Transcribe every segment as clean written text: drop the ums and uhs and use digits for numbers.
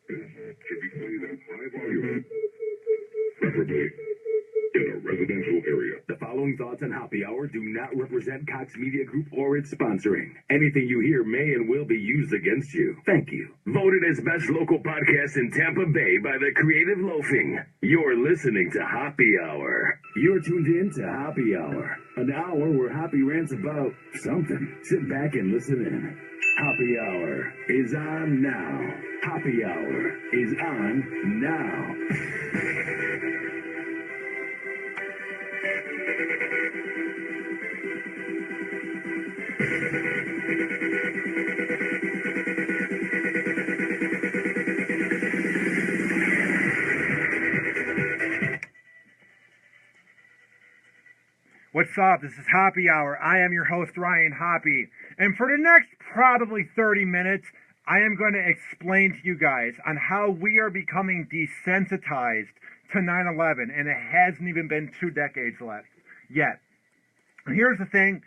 should be played at high volume, preferably in a residential area. The following thoughts on Hoppe Hour do not represent Cox Media Group or its sponsoring. Anything you hear may and will be used against you. Thank you. Voted as best local podcast in Tampa Bay by the Creative Loafing. You're listening to Hoppe Hour. You're tuned in to Hoppe Hour, an hour where Hoppe rants about something. Sit back and listen in. Hoppe Hour is on now. Hoppe Hour is on now. What's up? This is Hoppe Hour. I am your host, Ryan Hoppe. And for the next probably 30 minutes, I am going to explain to you guys on how we are becoming desensitized to 9/11, and it hasn't even been 2 decades left yet. And here's the thing.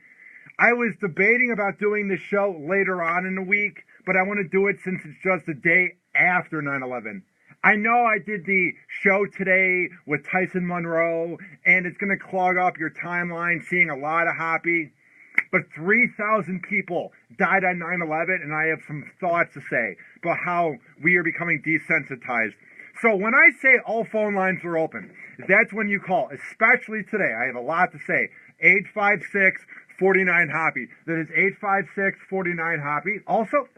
I was debating about doing this show later on in the week, but I want to do it since it's just the day after 9/11. I know I did the show today with Tyson Monroe, and it's going to clog up your timeline seeing a lot of Hoppe, but 3,000 people died on 9/11, and I have some thoughts to say about how we are becoming desensitized. So when I say all phone lines are open, that's when you call, especially today. I have a lot to say. 856-49-HOPPE. That is 856-49-HOPPE. Also,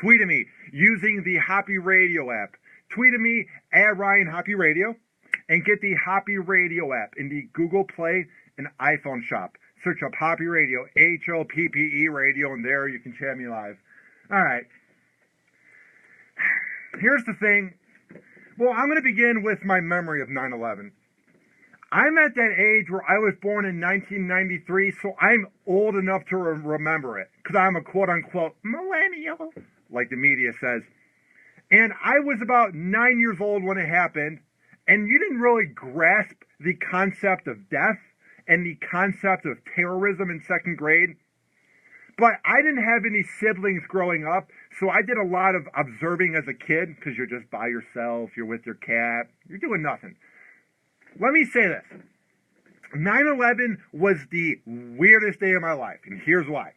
tweet at me using the Hoppe Radio app. Tweet at me at Ryan Hoppe Radio and get the Hoppe Radio app in the Google Play and iPhone shop. Search up Hoppe Radio, Hoppe Radio, and there you can chat me live. All right. Here's the thing. Well, I'm going to begin with my memory of 9/11. I'm at that age where I was born in 1993, so I'm old enough to remember it because I'm a quote-unquote millennial, like the media says. And I was about 9 years old when it happened, and you didn't really grasp the concept of death and the concept of terrorism in second grade. But I didn't have any siblings growing up, so I did a lot of observing as a kid, because you're just by yourself, you're with your cat, you're doing nothing. Let me say this. 9/11 was the weirdest day of my life, and here's why.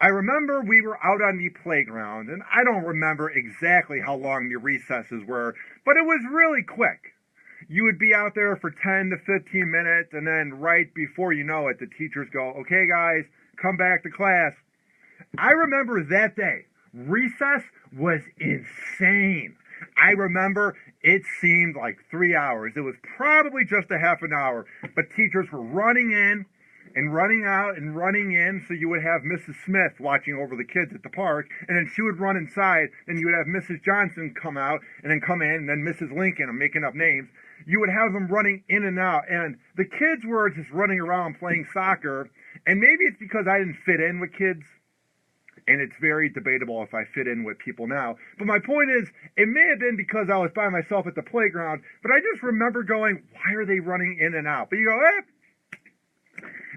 I remember we were out on the playground, and I don't remember exactly how long the recesses were, but it was really quick. You would be out there for 10 to 15 minutes, and then right before you know it, the teachers go, okay, guys, come back to class. I remember that day. Recess was insane. I remember it seemed like 3 hours. It was probably just a half an hour, but teachers were running in and running out and running in, so you would have Mrs. Smith watching over the kids at the park, and then she would run inside, and you would have Mrs. Johnson come out, and then come in, and then Mrs. Lincoln, I'm making up names. You would have them running in and out, and the kids were just running around playing soccer, and maybe it's because I didn't fit in with kids, and it's very debatable if I fit in with people now, but my point is, it may have been because I was by myself at the playground, but I just remember going, why are they running in and out? But you go,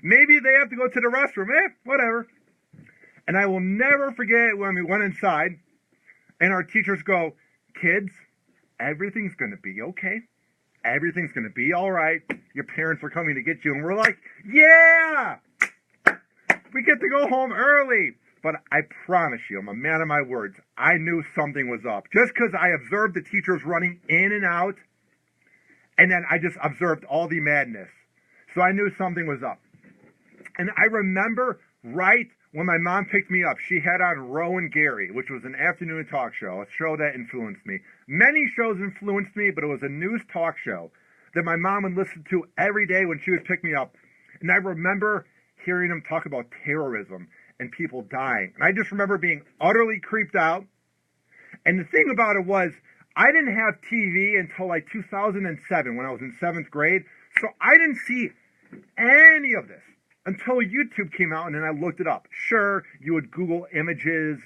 maybe they have to go to the restroom. Whatever. And I will never forget when we went inside and our teachers go, kids, everything's going to be okay. Everything's going to be all right. Your parents are coming to get you. And we're like, yeah, we get to go home early. But I promise you, I'm a man of my words. I knew something was up. Just because I observed the teachers running in and out, and then I just observed all the madness. So I knew something was up. And I remember right when my mom picked me up, she had on Roe and Gary, which was an afternoon talk show, a show that influenced me. Many shows influenced me, but it was a news talk show that my mom would listen to every day when she would pick me up. And I remember hearing them talk about terrorism and people dying. And I just remember being utterly creeped out. And the thing about it was, I didn't have TV until like 2007 when I was in 7th grade. So I didn't see any of this until YouTube came out, and then I looked it up. Sure, you would Google images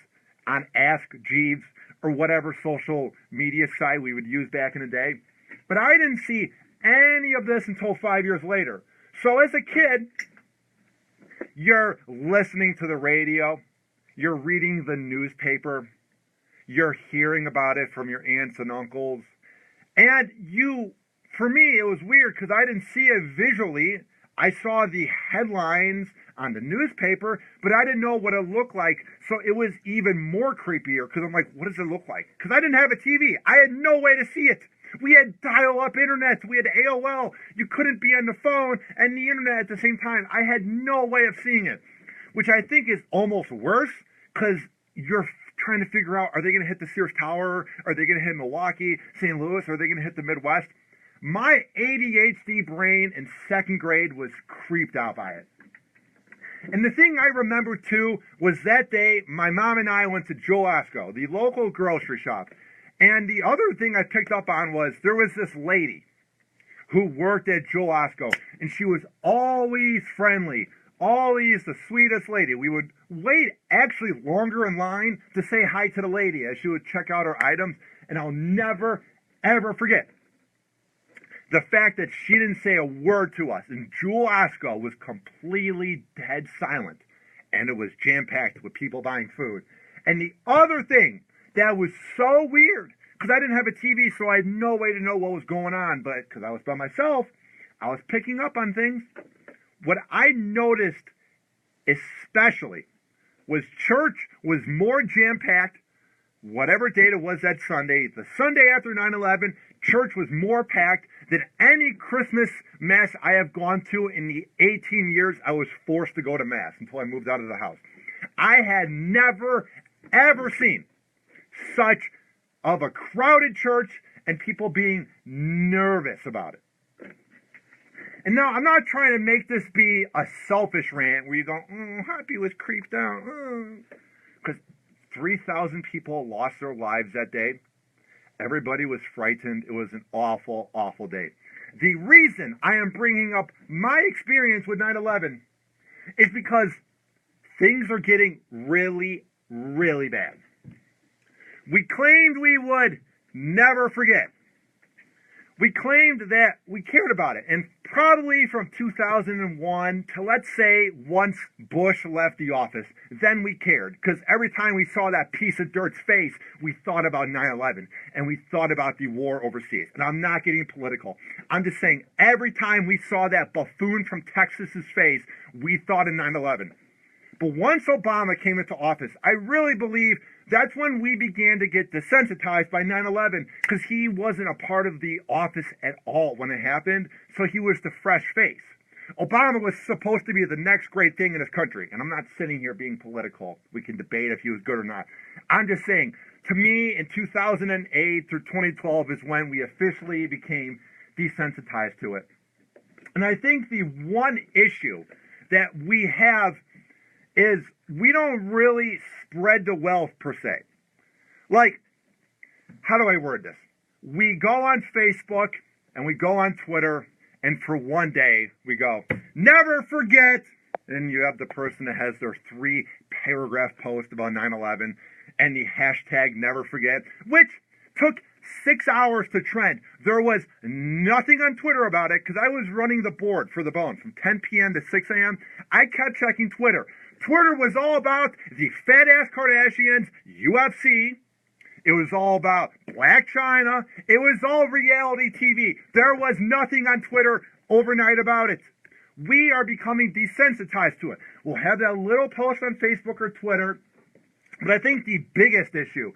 on Ask Jeeves or whatever social media site we would use back in the day. But I didn't see any of this until 5 years later. So as a kid, you're listening to the radio, you're reading the newspaper, you're hearing about it from your aunts and uncles. And for me, it was weird because I didn't see it visually. I saw the headlines on the newspaper, but I didn't know what it looked like. So it was even more creepier because I'm like, what does it look like? Because I didn't have a TV. I had no way to see it. We had dial-up internet. We had AOL. You couldn't be on the phone and the internet at the same time. I had no way of seeing it, which I think is almost worse because you're trying to figure out, are they going to hit the Sears Tower? Are they going to hit Milwaukee, St. Louis? Are they going to hit the Midwest? My ADHD brain in second grade was creeped out by it. And the thing I remember too was that day my mom and I went to Joe Lasco, the local grocery shop. And the other thing I picked up on was there was this lady who worked at Joe Lasco, and she was always friendly, always the sweetest lady. We would wait actually longer in line to say hi to the lady as she would check out her items, and I'll never, ever forget the fact that she didn't say a word to us, and Joe Lasco was completely dead silent, and it was jam-packed with people buying food. And the other thing that was so weird, because I didn't have a TV, so I had no way to know what was going on, but because I was by myself, I was picking up on things. What I noticed especially was church was more jam-packed, whatever date it was that Sunday. The Sunday after 9/11, church was more packed than any Christmas Mass I have gone to in the 18 years I was forced to go to Mass until I moved out of the house. I had never, ever seen such of a crowded church and people being nervous about it. And now, I'm not trying to make this be a selfish rant where you go, Hoppe was creeped out. Because 3,000 people lost their lives that day. Everybody was frightened. It was an awful, awful day. The reason I am bringing up my experience with 9/11 is because things are getting really, really bad. We claimed we would never forget. We claimed that we cared about it. And probably from 2001 to, let's say, once Bush left the office, then we cared. Because every time we saw that piece of dirt's face, we thought about 9/11. And we thought about the war overseas. And I'm not getting political. I'm just saying, every time we saw that buffoon from Texas's face, we thought of 9/11. But once Obama came into office, I really believe that's when we began to get desensitized by 9/11, because he wasn't a part of the office at all when it happened, so he was the fresh face. Obama was supposed to be the next great thing in this country, and I'm not sitting here being political. We can debate if he was good or not. I'm just saying, to me, in 2008 through 2012 is when we officially became desensitized to it. And I think the one issue that we have is we don't really spread the wealth per se. Like, how do I word this? We go on Facebook and we go on Twitter, and for one day we go, never forget, and you have the person that has their 3-paragraph post about 9/11 and the hashtag never forget, which took 6 hours to trend. There was nothing on Twitter about it because I was running the board for the Bone from 10 p.m. to 6 a.m. I kept checking Twitter. Twitter was all about the fat-ass Kardashians, UFC. It was all about Black China. It was all reality TV. There was nothing on Twitter overnight about it. We are becoming desensitized to it. We'll have that little post on Facebook or Twitter. But I think the biggest issue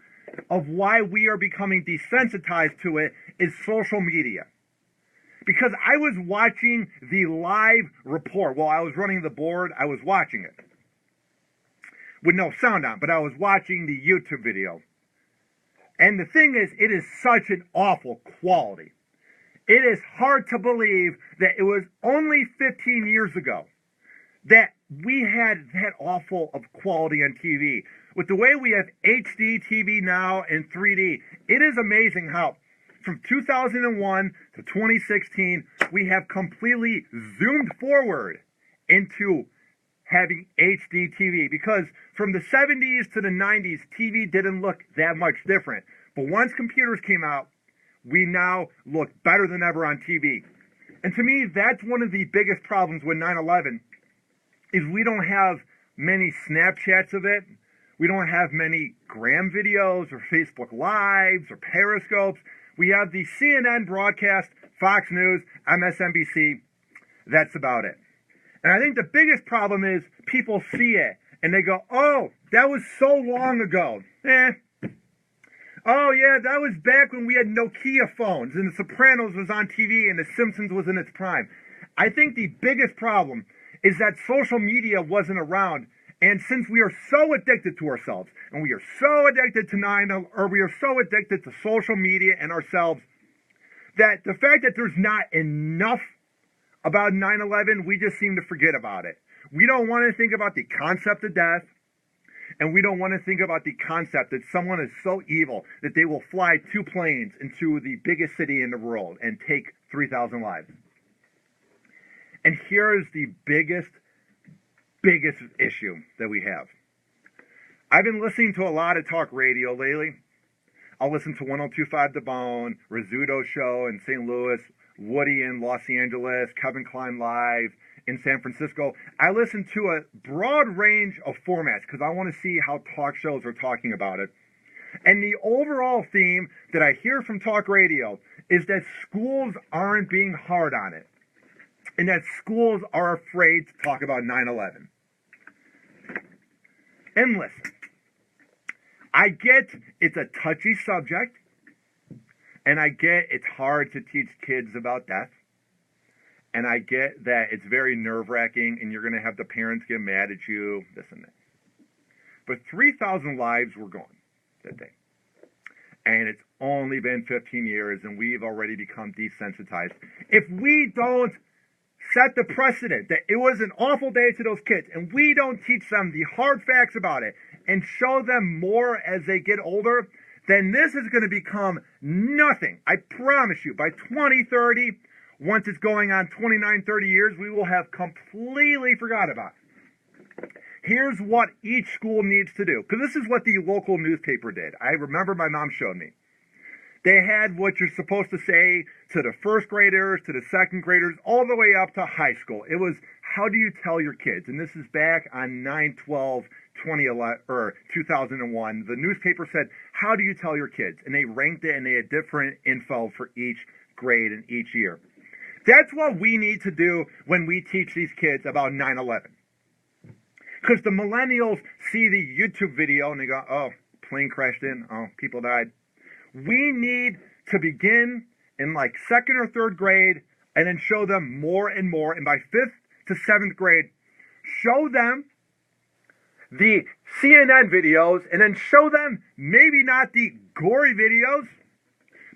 of why we are becoming desensitized to it is social media. Because I was watching the live report. While I was running the board, I was watching it with no sound on, but I was watching the YouTube video. And the thing is, it is such an awful quality. It is hard to believe that it was only 15 years ago that we had that awful of quality on TV. With the way we have HD TV now and 3D, it is amazing how from 2001 to 2016, we have completely zoomed forward into having HD TV, because from the 70s to the 90s, TV didn't look that much different. But once computers came out, we now look better than ever on TV. And to me, that's one of the biggest problems with 9/11, is we don't have many Snapchats of it. We don't have many Gram videos or Facebook Lives or Periscopes. We have the CNN broadcast, Fox News, MSNBC. That's about it. And I think the biggest problem is people see it and they go, oh, that was so long ago. Oh, yeah, that was back when we had Nokia phones and The Sopranos was on TV and The Simpsons was in its prime. I think the biggest problem is that social media wasn't around. And since we are so addicted to ourselves, and we are so addicted to we are so addicted to social media and ourselves, that the fact that there's not enough about 9/11, we just seem to forget about it. We don't want to think about the concept of death, and we don't want to think about the concept that someone is so evil that they will fly 2 planes into the biggest city in the world and take 3,000 lives. And here is the biggest issue that we have. I've been listening to a lot of talk radio lately. I'll listen to 102.5 The Bone, Rizzuto Show in St. Louis, Woody in Los Angeles, Kevin Kline Live in San Francisco. I listen to a broad range of formats because I want to see how talk shows are talking about it. And the overall theme that I hear from talk radio is that schools aren't being hard on it, and that schools are afraid to talk about 9/11. And listen, I get it's a touchy subject, and I get it's hard to teach kids about death, and I get that it's very nerve-wracking, and you're going to have the parents get mad at you, this and that. But 3,000 lives were gone that day. And it's only been 15 years, and we've already become desensitized. If we don't set the precedent that it was an awful day to those kids, and we don't teach them the hard facts about it and show them more as they get older, then this is going to become nothing. I promise you, by 2030, once it's going on 29, 30 years, we will have completely forgot about it. Here's what each school needs to do, because this is what the local newspaper did. I remember my mom showed me. They had what you're supposed to say to the first graders, to the second graders, all the way up to high school. It was, how do you tell your kids? And this is back on 9/12/2001. The newspaper said, how do you tell your kids? And they ranked it, and they had different info for each grade and each year. That's what we need to do when we teach these kids about 9/11. Because the millennials see the YouTube video, and they go, oh, plane crashed in, oh, people died. We need to begin in like 2nd or 3rd grade and then show them more and more. And by 5th to 7th grade, show them the CNN videos and then show them maybe not the gory videos,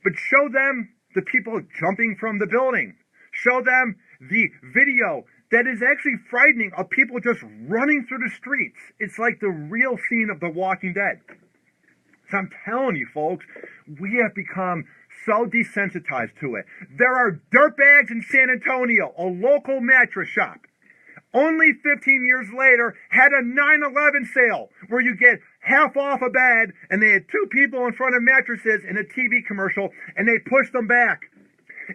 but show them the people jumping from the building. Show them the video that is actually frightening of people just running through the streets. It's like the real scene of The Walking Dead. So I'm telling you, folks, we have become so desensitized to it. There are dirtbags in San Antonio, a local mattress shop. Only 15 years later, had a 9/11 sale where you get half off a bed, and they had 2 people in front of mattresses in a TV commercial, and they pushed them back.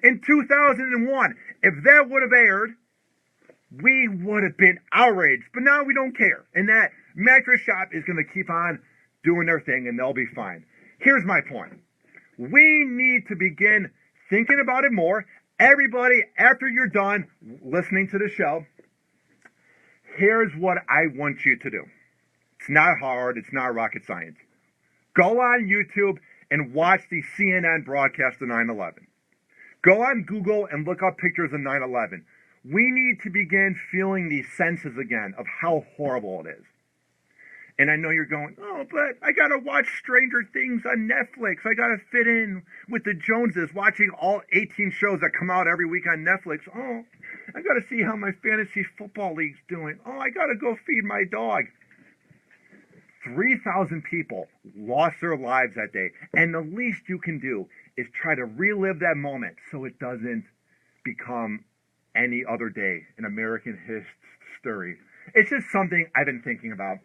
In 2001, if that would have aired, we would have been outraged. But now we don't care. And that mattress shop is going to keep on doing their thing, and they'll be fine. Here's my point. We need to begin thinking about it more. Everybody, after you're done listening to the show, here's what I want you to do. It's not hard. It's not rocket science. Go on YouTube and watch the CNN broadcast of 9/11. Go on Google and look up pictures of 9/11. We need to begin feeling these senses again of how horrible it is. And I know you're going, oh, but I got to watch Stranger Things on Netflix. I got to fit in with the Joneses, watching all 18 shows that come out every week on Netflix. Oh, I got to see how my fantasy football league's doing. Oh, I got to go feed my dog. 3,000 people lost their lives that day. And the least you can do is try to relive that moment so it doesn't become any other day in American history. It's just something I've been thinking about.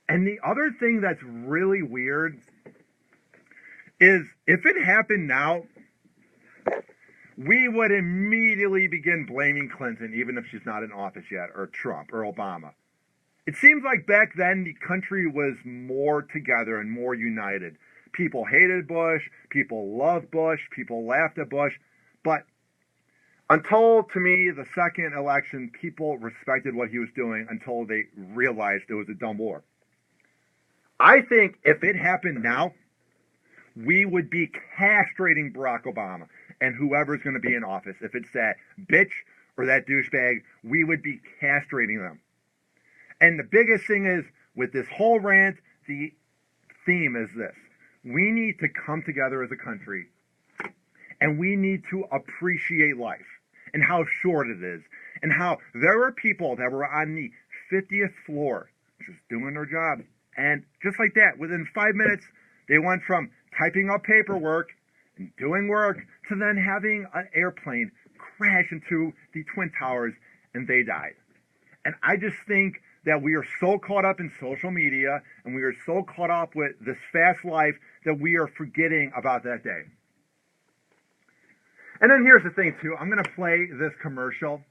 And the other thing that's really weird is if it happened now, we would immediately begin blaming Clinton, even if she's not in office yet, or Trump, or Obama. It seems like back then the country was more together and more united. People hated Bush, people loved Bush, people laughed at Bush, but until, to me, the second election, people respected what he was doing until they realized it was a dumb war. I think if it happened now, we would be castrating Barack Obama and whoever's going to be in office. If it's that bitch or that douchebag, we would be castrating them. And the biggest thing is, with this whole rant, the theme is this. We need to come together as a country, and we need to appreciate life and how short it is, and how there were people that were on the 50th floor just doing their job. And just like that, within 5 minutes, they went from typing up paperwork and doing work to then having an airplane crash into the Twin Towers, and they died. And I just think that we are so caught up in social media, and we are so caught up with this fast life that we are forgetting about that day. And then here's the thing, too. I'm going to play this commercial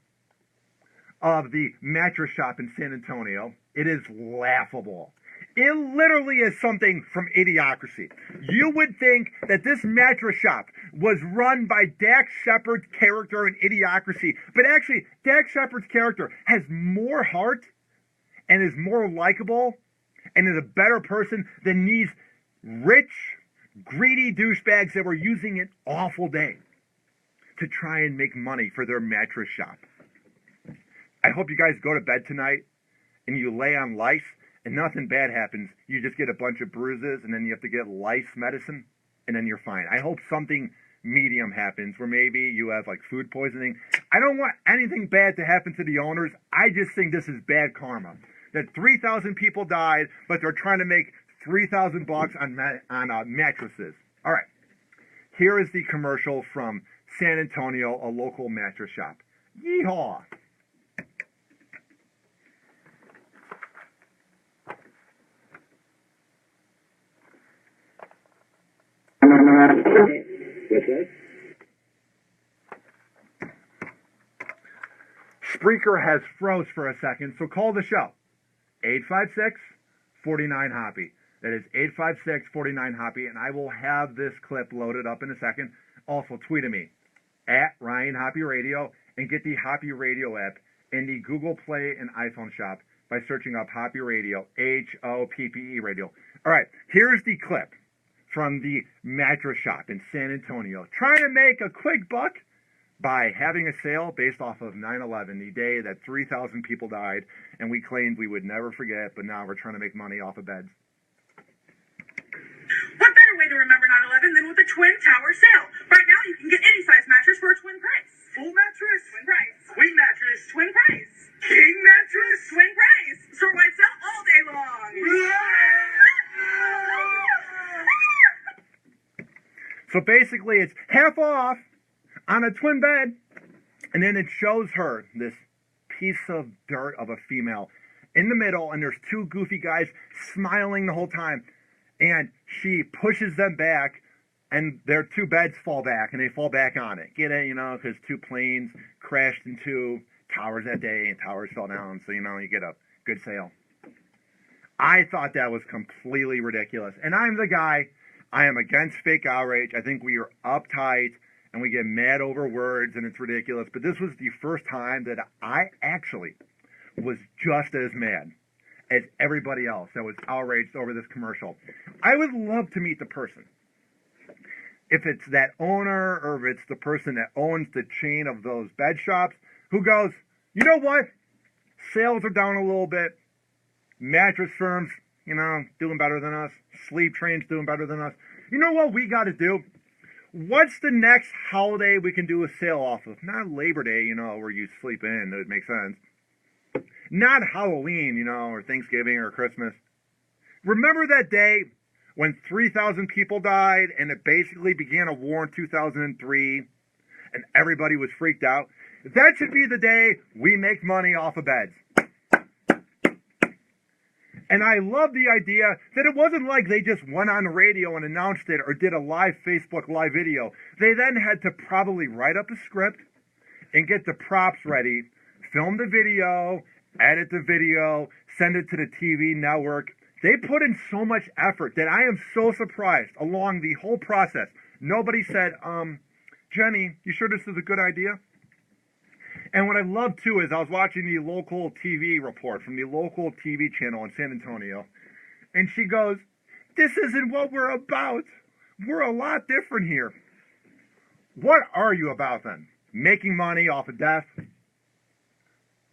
of the mattress shop in San Antonio. It is laughable. It literally is something from Idiocracy. You would think that this mattress shop was run by Dax Shepard's character in Idiocracy, but actually, Dax Shepard's character has more heart and is more likable and is a better person than these rich, greedy douchebags that were using an awful day to try and make money for their mattress shop. I hope you guys go to bed tonight and you lay on lice and nothing bad happens. You just get a bunch of bruises and then you have to get lice medicine and then you're fine. I hope something medium happens where maybe you have like food poisoning. I don't want anything bad to happen to the owners. I just think this is bad karma. That 3,000 people died, but they're trying to make $3,000 on mattresses. All right. Here is the commercial from San Antonio, a local mattress shop. Yeehaw! What's that? Spreaker has froze for a second, so call the show. 856-49-HOPPY. That is 856-49-HOPPY, and I will have this clip loaded up in a second. Also, tweet at me, at Ryan Hoppe Radio, and get the Hoppe Radio app in the Google Play and iPhone shop by searching up Hoppe Radio, Hoppe Radio. All right, here's the clip from the mattress shop in San Antonio, trying to make a quick buck by having a sale based off of 9/11, the day that 3,000 people died, and we claimed we would never forget, but now we're trying to make money off of beds. What better way to remember 9/11 than with a Twin Tower sale? Right now, you can get any size mattress for a twin price. Full mattress? Twin price. Queen mattress? Twin price. King mattress? Twin price. Store-wide sale all day long. So basically, it's half off on a twin bed, and then it shows her, this piece of dirt of a female, in the middle, and there's two goofy guys smiling the whole time, and she pushes them back, and their two beds fall back, and they fall back on it. Get it? You know, because two planes crashed into towers that day, and towers fell down, so, you know, you get a good sale. I thought that was completely ridiculous, and I'm the guy. I am against fake outrage. I think we are uptight, and we get mad over words, and it's ridiculous. But this was the first time that I actually was just as mad as everybody else that was outraged over this commercial. I would love to meet the person. If it's that owner, or if it's the person that owns the chain of those bed shops, who goes, you know what? Sales are down a little bit. Mattress firms, you know, doing better than us. Sleep Train's doing better than us. You know what we got to do? What's the next holiday we can do a sale off of? Not Labor Day, you know, where you sleep in. That would make sense. Not Halloween, you know, or Thanksgiving or Christmas. Remember that day when 3,000 people died and it basically began a war in 2003 and everybody was freaked out? That should be the day we make money off of beds. And I love the idea that it wasn't like they just went on the radio and announced it or did a live Facebook live video. They then had to probably write up a script and get the props ready, film the video, edit the video, send it to the TV network. They put in so much effort that I am so surprised along the whole process. Nobody said, Jenny, you sure this is a good idea? And what I love too is I was watching the local TV report from the local TV channel in San Antonio, and she goes, this isn't what we're about. We're a lot different here. What are you about then? Making money off of death?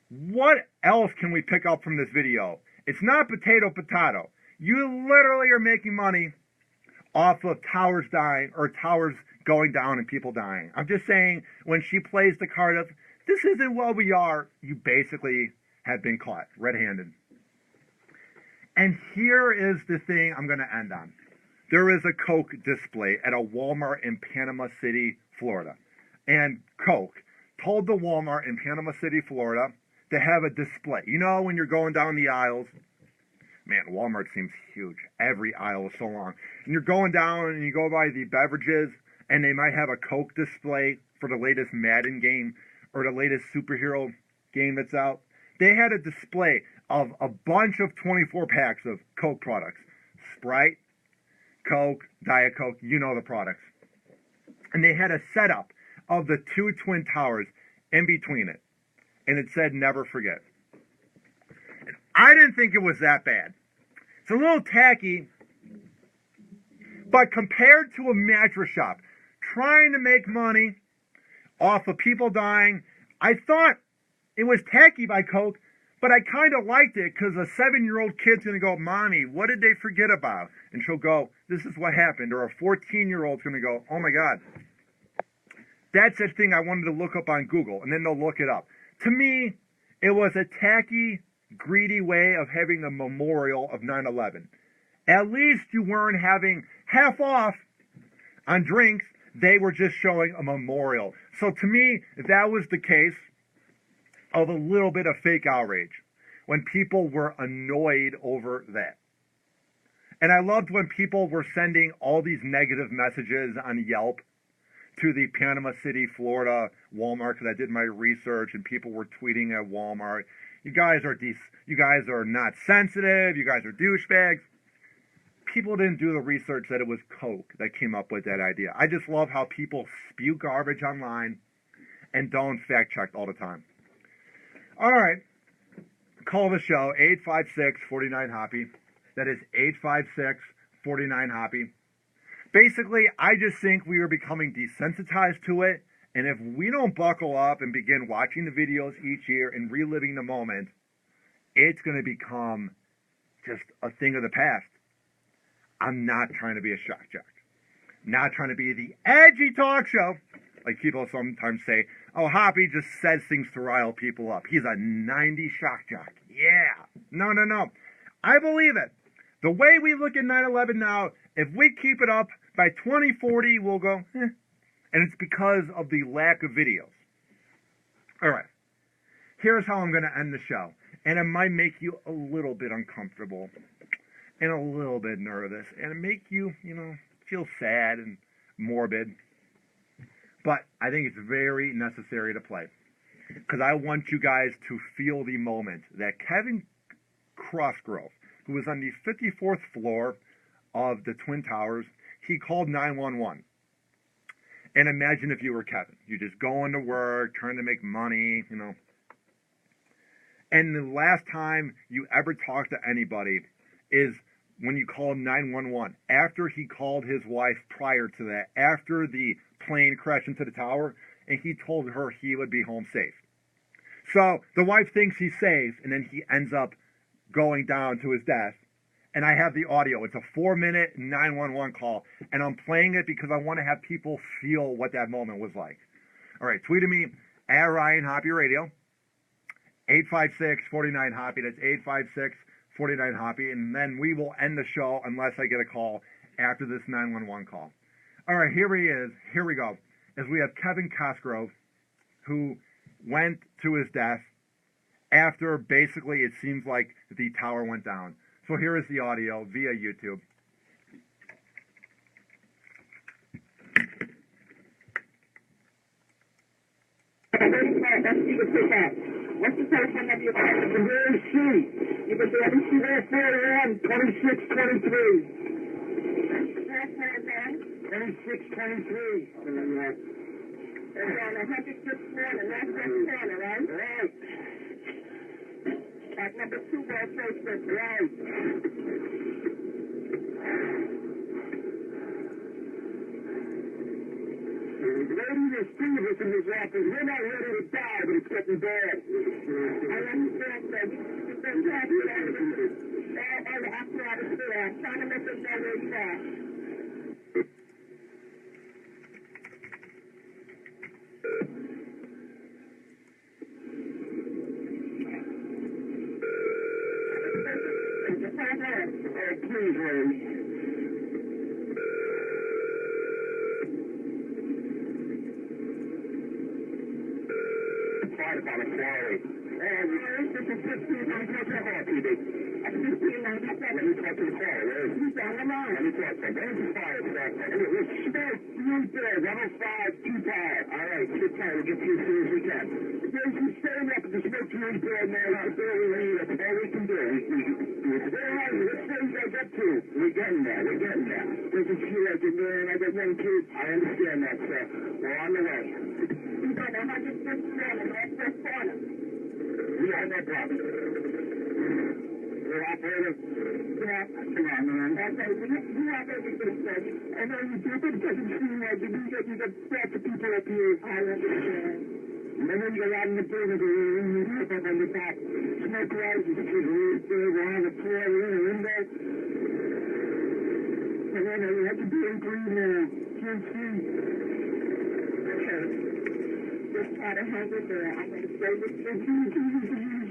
What else can we pick up from this video? It's not potato. You literally are making money off of towers dying or towers going down and people dying. I'm just saying, when she plays the card of, this isn't what we are, you basically have been caught red-handed. And here is the thing I'm going to end on. There is a Coke display at a Walmart in Panama City, Florida. And Coke told the Walmart in Panama City, Florida, to have a display. You know, when you're going down the aisles, man, Walmart seems huge. Every aisle is so long. And you're going down and you go by the beverages, and they might have a Coke display for the latest Madden game or the latest superhero game that's out. They had a display of a bunch of 24 packs of Coke products. Sprite, Coke, Diet Coke, you know the products. And they had a setup of the two twin towers in between it. And it said, never forget. And I didn't think it was that bad. It's a little tacky, but compared to a mattress shop trying to make money off of people dying, I thought it was tacky by Coke, but I kind of liked it because a 7-year-old kid's going to go, Mommy, what did they forget about? And she'll go, this is what happened. Or a 14-year-old's going to go, oh my God. That's the thing I wanted to look up on Google, and then they'll look it up. To me, it was a tacky, greedy way of having a memorial of 9/11. At least you weren't having half off on drinks. They were just showing a memorial. So to me, that was the case of a little bit of fake outrage when people were annoyed over that. And I loved when people were sending all these negative messages on Yelp to the Panama City, Florida Walmart, because I did my research, and people were tweeting at Walmart, you guys are not sensitive, you guys are douchebags. People didn't do the research that it was Coke that came up with that idea. I just love how people spew garbage online and don't fact check all the time. All right, call the show, 856-49-HOPPY. That is 856-49-HOPPY. Basically, I just think we are becoming desensitized to it, and if we don't buckle up and begin watching the videos each year and reliving the moment, it's going to become just a thing of the past. I'm not trying to be a shock jock. Not trying to be the edgy talk show. Like people sometimes say, oh, Hoppy just says things to rile people up. He's a 90s shock jock. Yeah. No. I believe it. The way we look at 9/11 now, if we keep it up, by 2040, we'll go, eh. And it's because of the lack of videos. All right. Here's how I'm going to end the show. And it might make you a little bit uncomfortable and a little bit nervous and make you, feel sad and morbid. But I think it's very necessary to play. Because I want you guys to feel the moment that Kevin Crossgrove, who was on the 54th floor of the Twin Towers, he called 911. And imagine if you were Kevin. You're just going to work, trying to make money, And the last time you ever talked to anybody is when you called 911. After he called his wife prior to that, after the plane crashed into the tower, and he told her he would be home safe. So the wife thinks he's safe, and then he ends up going down to his death. And I have the audio. It's a 4-minute 911 call, and I'm playing it because I want to have people feel what that moment was like. All right, tweet at me at Ryan Hoppy Radio, 856-49-HOPPY. That's 856-49-HOPPY, and then we will end the show unless I get a call after this 911 call. All right, here he is. Here we go. As we have Kevin Cosgrove, who went to his death after basically it seems like the tower went down. So here is the audio via YouTube. What's the telephone number you're calling? It's a very C. You can say, let me see that 41, 2623. 2623. It's on 106th floor, the left corner, right? Right. At number 2, World Trade Center. Right. Lady, there's three of us in this office. We're not ready to die, but it's getting bad. I understand, sir. You can talk to all the apparatus there. I'm trying to let them know where you are. Please, lady. Fire department, sorry. This is 1697, PD. At 1697. Let me talk to the caller. Who's on the line? Let me talk to him. Where's the fire truck? Smith, right there, 10525. All right, sit tight. We'll get to you as soon as we can. There's some staying up at the Smith unit there, man. That's all we need. That's all we can do. Where are you? Let's say you guys up to. We're getting there. We're getting there. There's a few like it, man. I got one kid. I understand that, sir. We're on the way. We've got 106 men in that first corner. We have no problem. We're operator. Yeah, come on, man. Okay, we have everything, sir. I know you do, but it doesn't seem like you do get lots of people up here. I understand. And then when you go out in the building, you look up on the top. Smoke rises to the roof there. We're on the floor. We're in the window. And then we have to be in green now. Can't see. Okay. Just try to hang it there. I'm going to say this to you.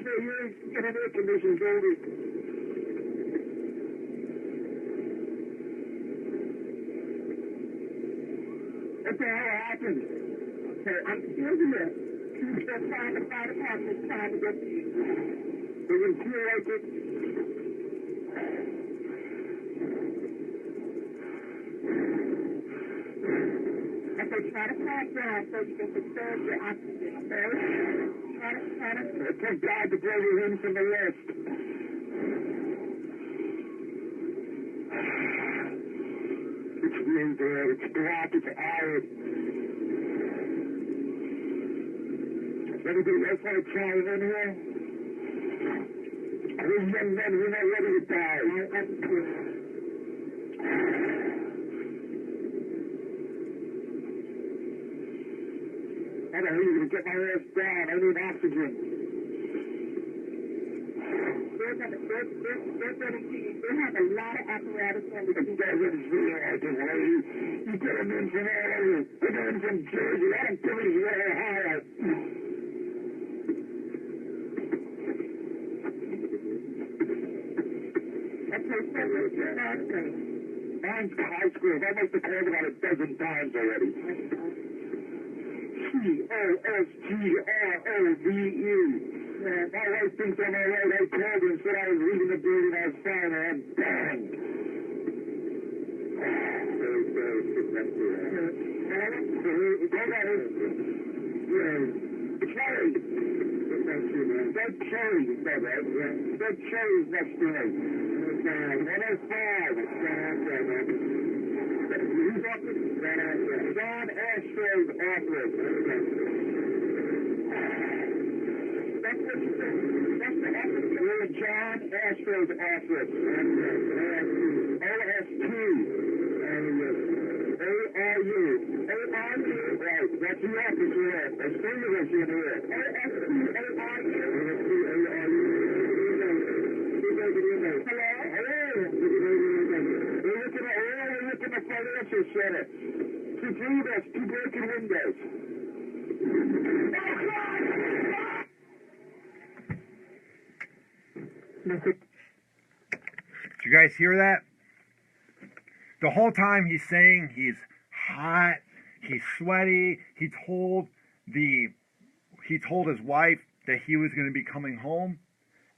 Say yours. Get an air conditioning building. What the hell happened? Okay, I'm still here. Just trying to find a partner, trying to get to you. Do you feel like it? Okay, try to calm down so you can conserve your oxygen, okay? Try to... Thank God to blow you in from the list. It's wind there, it's black, it's arid. Anybody else want to try it in here? We're young men, we're not ready to die. I don't know, you're going to get my ass down. I need oxygen. They have a lot of apparatus on the you guys are really hard to worry. You get them in from all over. You get them from Jersey. I don't give a shit how. Mine's high school. I must have called about a dozen times already. COSGROVE. My wife thinks I'm all right. I called her and said I was leaving the building. I was fine, and bang. Cherry. That cherry, you said, right? That cherry's next to me. 105. Who's up with John Astro's office. That's what you said. That's the office. We're in John Astro's office. OST. ARU. ARU. Right. That's the office we're at. There's three of us in here. OST. ARU. Hello? We're looking at the financial center. Two us, two broken windows. Did you guys hear that? The whole time he's saying he's hot, he's sweaty. He told his wife that he was going to be coming home,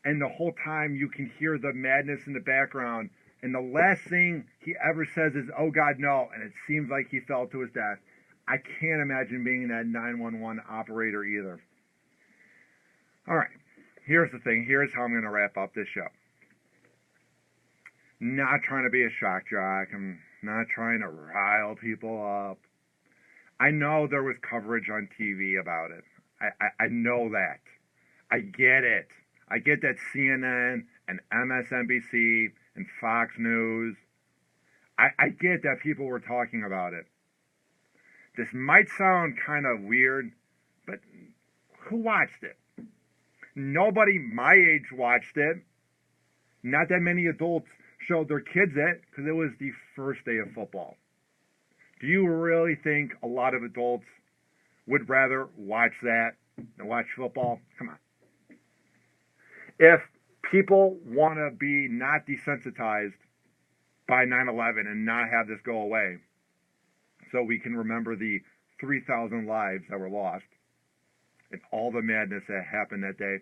and the whole time you can hear the madness in the background. And the last thing he ever says is, "Oh God, no!" And it seems like he fell to his death. I can't imagine being that 911 operator either. All right. Here's the thing. Here's how I'm going to wrap up this show. Not trying to be a shock jock. I'm not trying to rile people up. I know there was coverage on TV about it. I know that. I get it. I get that CNN and MSNBC and Fox News, I get that people were talking about it. This might sound kind of weird, but who watched it? Nobody my age watched it. Not that many adults showed their kids it because it was the first day of football. Do you really think a lot of adults would rather watch that than watch football? Come on. If people want to be not desensitized by 9/11 and not have this go away so we can remember the 3,000 lives that were lost and all the madness that happened that day,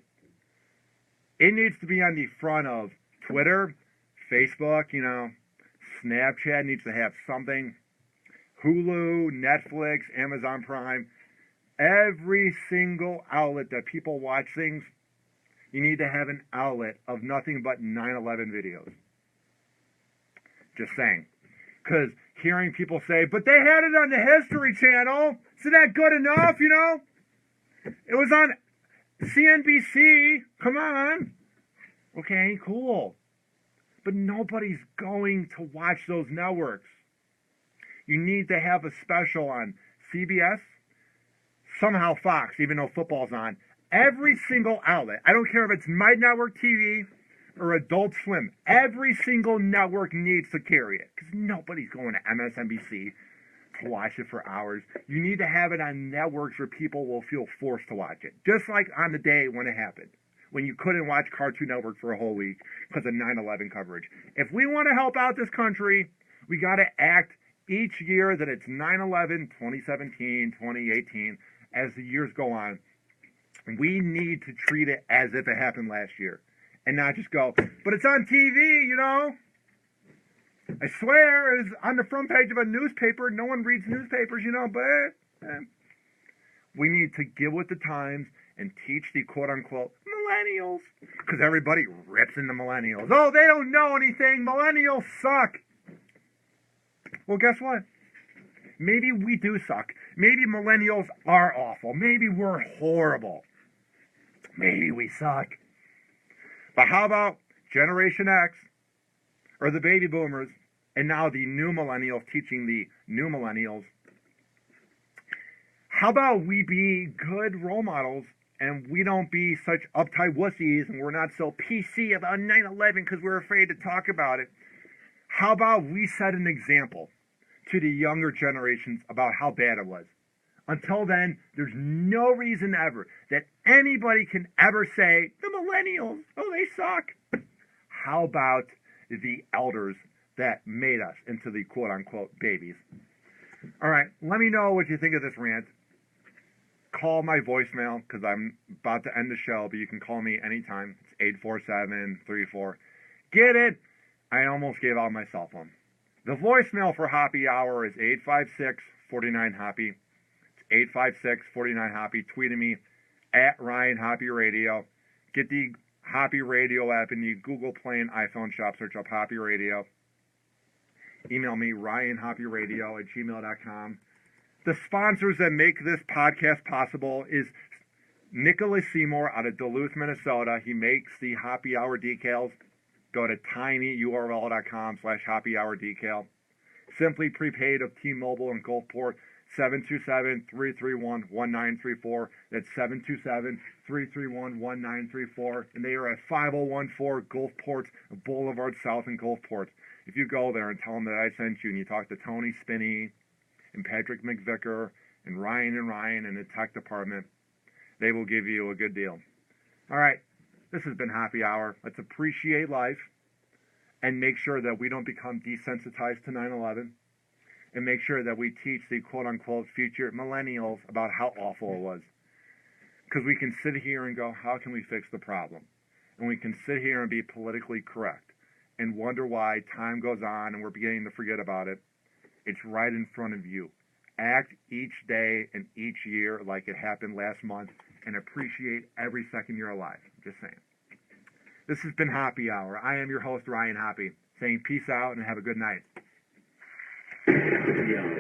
it needs to be on the front of Twitter, Facebook, Snapchat needs to have something, Hulu, Netflix, Amazon Prime, every single outlet that people watch things, you need to have an outlet of nothing but 9/11 videos. Just saying. Because hearing people say, but they had it on the History Channel, isn't that good enough, It was on CNBC, come on. Okay, cool. But nobody's going to watch those networks. You need to have a special on CBS, somehow Fox, even though football's on. Every single outlet, I don't care if it's My Network TV or Adult Swim, every single network needs to carry it because nobody's going to MSNBC to watch it for hours. You need to have it on networks where people will feel forced to watch it, just like on the day when it happened, when you couldn't watch Cartoon Network for a whole week because of 9/11 coverage. If we want to help out this country, we got to act each year that it's 9/11, 2017, 2018, as the years go on. We need to treat it as if it happened last year and not just go, but it's on TV, I swear it's on the front page of a newspaper. No one reads newspapers, but we need to get with the times and teach the quote-unquote millennials, because everybody rips into millennials. Oh, they don't know anything. Millennials suck. Well, guess what? Maybe we do suck. Maybe millennials are awful. Maybe we're horrible. Maybe we suck. But how about Generation X, or the baby boomers, and now the new millennials teaching the new millennials? How about we be good role models and we don't be such uptight wussies and we're not so PC about 9/11 because we're afraid to talk about it? How about we set an example to the younger generations about how bad it was? Until then, there's no reason ever that anybody can ever say, the millennials, oh, they suck. How about the elders that made us into the quote-unquote babies? All right, let me know what you think of this rant. Call my voicemail, because I'm about to end the show, but you can call me anytime. It's 847-34. Get it? I almost gave out my cell phone. The voicemail for Hoppe Hour is 856-49-HOPPE. It's 856-49-HOPPE. Tweet at me at Ryan Hoppe Radio. Get the Hoppe Radio app in the Google Play and iPhone shop. Search up Hoppe Radio. Email me, ryanhopperadio@gmail.com. The sponsors that make this podcast possible is Nicholas Seymour out of Duluth, Minnesota. He makes the Hoppe Hour decals. Go to tinyurl.com/Hoppe Hour decal. Simply Prepaid of T-Mobile and Gulfport, 727-331-1934. That's 727-331-1934. And they are at 5014 Gulfport Boulevard South in Gulfport. If you go there and tell them that I sent you and you talk to Tony Spinney and Patrick McVicker and Ryan in the tech department, they will give you a good deal. All right. This has been Hoppe Hour. Let's appreciate life and make sure that we don't become desensitized to 9/11 and make sure that we teach the quote-unquote future millennials about how awful it was. Because we can sit here and go, how can we fix the problem? And we can sit here and be politically correct and wonder why time goes on and we're beginning to forget about it. It's right in front of you. Act each day and each year like it happened last month and appreciate every second you're alive. Just saying. This has been Hoppe Hour. I am your host, Ryan Hoppe, saying peace out and have a good night. Hoppe Hour.